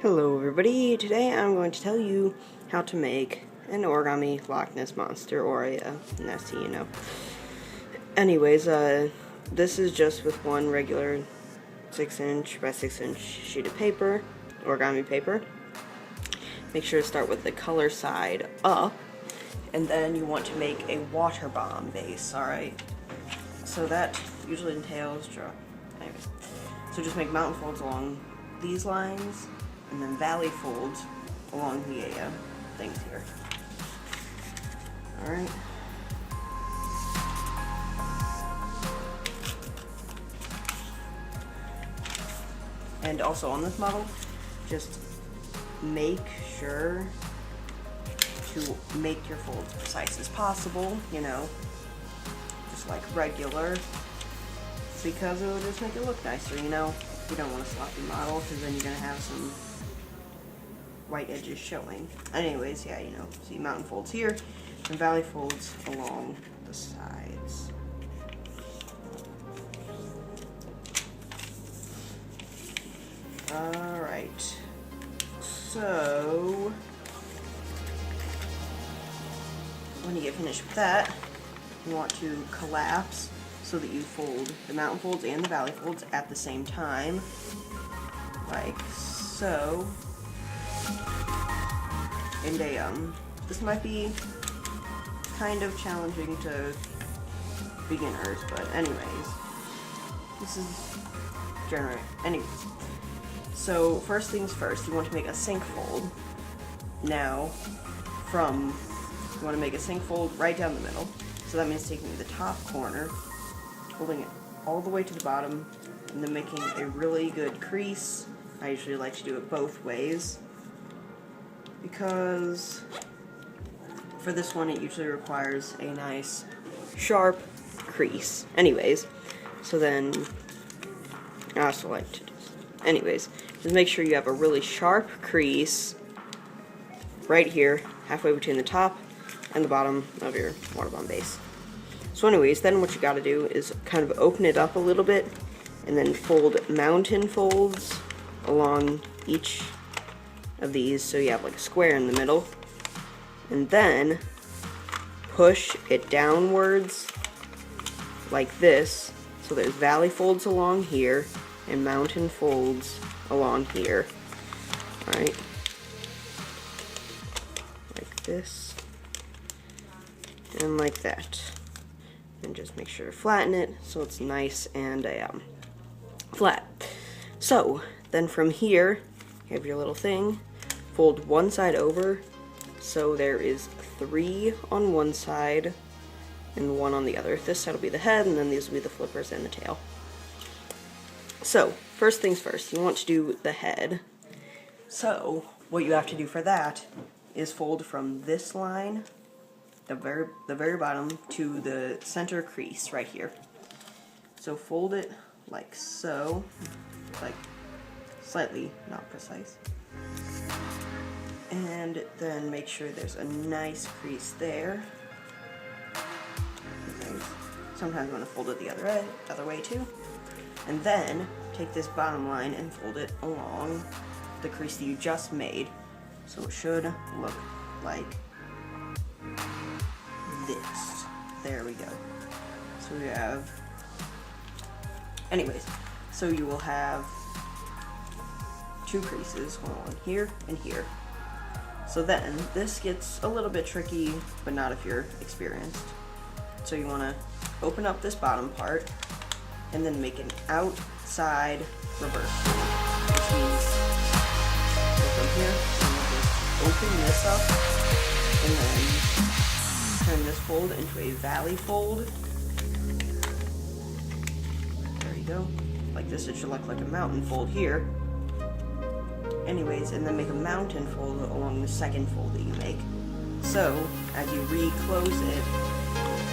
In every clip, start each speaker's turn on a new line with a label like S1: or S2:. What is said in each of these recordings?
S1: Hello everybody, today I'm going to tell you how to make an origami Loch Ness monster, or a Nessie, you know. Anyways, this is just with one regular 6" by 6" sheet of paper, origami paper. Make sure to start with the color side up, and then you want to make a water bomb base, alright? So that usually entails, anyways, so just make mountain folds along these lines, and then valley folds along the things here. Alright. And also on this model, just make sure to make your folds precise as possible, you know, just like regular, because it will just make it look nicer, you know. You don't want a sloppy model, because then you're going to have some white edges showing. Anyways, yeah, you know, see mountain folds here, and valley folds along the sides. Alright, so when you get finished with that, you want to collapse so that you fold the mountain folds and the valley folds at the same time, like so. And this might be kind of challenging to beginners, but anyways, this is anyways. So first things first, you want to make a sink fold. Now, you want to make a sink fold right down the middle. So that means taking the top corner, folding it all the way to the bottom, and then making a really good crease. I usually like to do it both ways, because for this one it usually requires a nice sharp crease. Anyways, so then I also like to do this. Anyways, just make sure you have a really sharp crease right here, halfway between the top and the bottom of your water bomb base. So anyways, then what you gotta do is kind of open it up a little bit, and then fold mountain folds along each of these, so you have like a square in the middle, and then push it downwards like this, so there's valley folds along here and mountain folds along here. Alright, like this and like that, and just make sure to flatten it so it's nice and flat. So then from here you have your little thing, fold one side over so there is 3 on one side and 1 on the other. This side will be the head, and then these will be the flippers and the tail. So first things first, you want to do the head. So what you have to do for that is fold from this line, the very bottom, to the center crease right here. So fold it like so, like slightly not precise, and then make sure there's a nice crease there. Sometimes you want to fold it the other way too, and then take this bottom line and fold it along the crease that you just made, so it should look like this. There we go. So we have, anyways, so you will have 2 creases, one here and here. So then this gets a little bit tricky, but not if you're experienced. So you want to open up this bottom part and then make an outside reverse, which means go from here and we'll just open this up and then turn this fold into a valley fold. There you go. Like this, it should look like a mountain fold here. Anyways, and then make a mountain fold along the second fold that you make. So as you reclose it,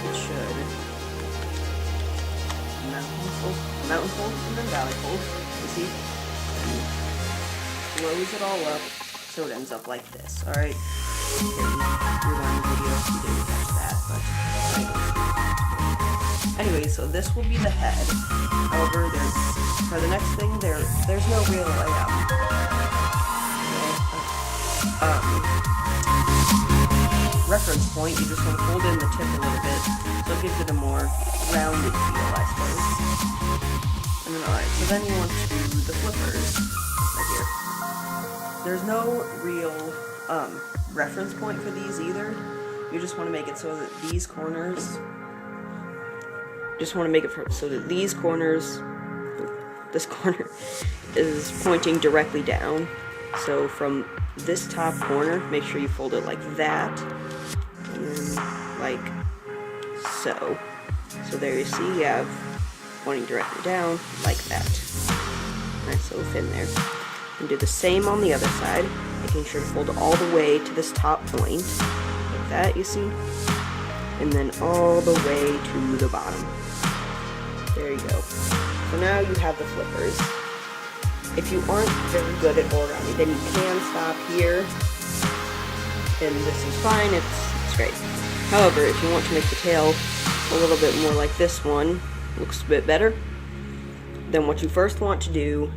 S1: it should mountain fold and then valley fold. You see? And close it all up so it ends up like this. Alright? Rewind the video if you didn't catch that, but anyway, so this will be the head. However, for the next thing, there's no real layout. reference point, you just want to fold in the tip a little bit, so it gives it a more rounded feel, I suppose. And then, alright, so then you want to do the flippers right here. There's no real reference point for these either. You just want to make it so that these corners, this corner is pointing directly down. So from this top corner, make sure you fold it like that, and then like so. So there you see, you have pointing directly down like that. Nice little fin there. And do the same on the other side, making sure to fold all the way to this top point, like that, you see? And then all the way to the bottom. There you go. So now you have the flippers. If you aren't very good at origami, then you can stop here, and this is fine, it's great. However, if you want to make the tail a little bit more like this one, looks a bit better, then what you first want to do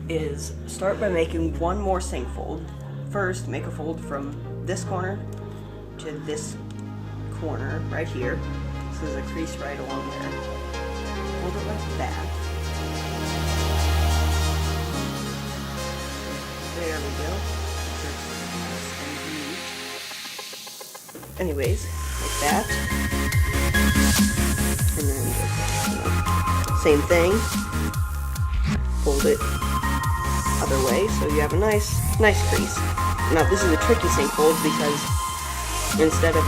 S1: is start by making one more sink fold. First, make a fold from this corner to this corner right here. So there's a crease right along there. Fold it like that. There we go. Anyways, like that. And then just, same thing. Fold it other way, so you have a nice crease. Now this is a tricky sink fold because instead of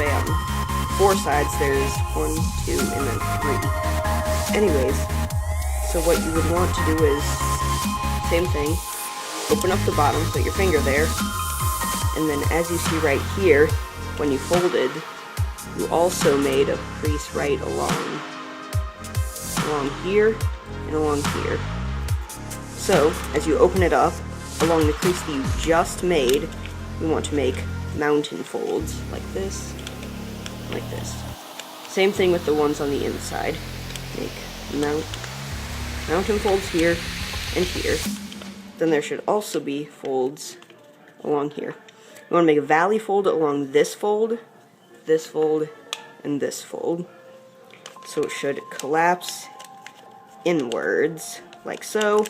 S1: 4 sides, there's 1, 2, and then 3. Anyways, so what you would want to do is same thing. Open up the bottom, put your finger there, and then as you see right here, when you folded, you also made a crease right along here and along here. So, as you open it up, along the crease that you just made, you want to make mountain folds, like this, like this. Same thing with the ones on the inside. Make mountain folds here and here. Then there should also be folds along here. You want to make a valley fold along this fold, and this fold. So it should collapse inwards, like so,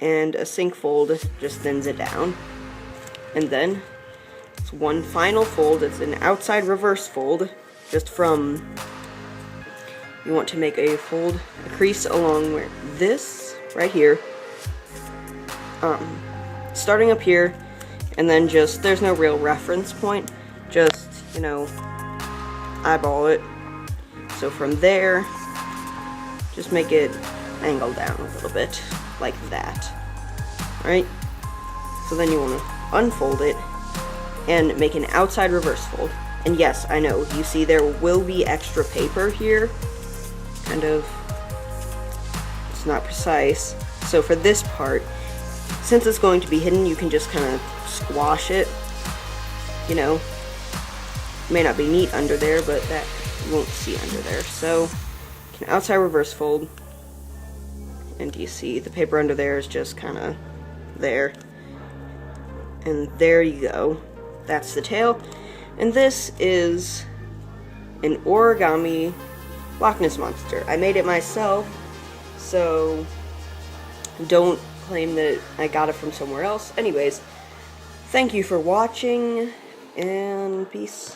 S1: and a sink fold just thins it down. And then it's one final fold. It's an outside reverse fold, just from, you want to make a fold, a crease along where this, right here, starting up here, and then just, there's no real reference point, just, you know, eyeball it. So from there, just make it angle down a little bit, like that. Alright? So then you want to unfold it and make an outside reverse fold. And yes, I know, you see there will be extra paper here. Kind of, it's not precise. So for this part, since it's going to be hidden, you can just kind of squash it. You know, may not be neat under there, but that you won't see under there. So, you can outside reverse fold, and you see the paper under there is just kind of there. And there you go. That's the tail. And this is an origami Loch Ness monster. I made it myself, so don't claim that I got it from somewhere else. Anyways, thank you for watching, and peace.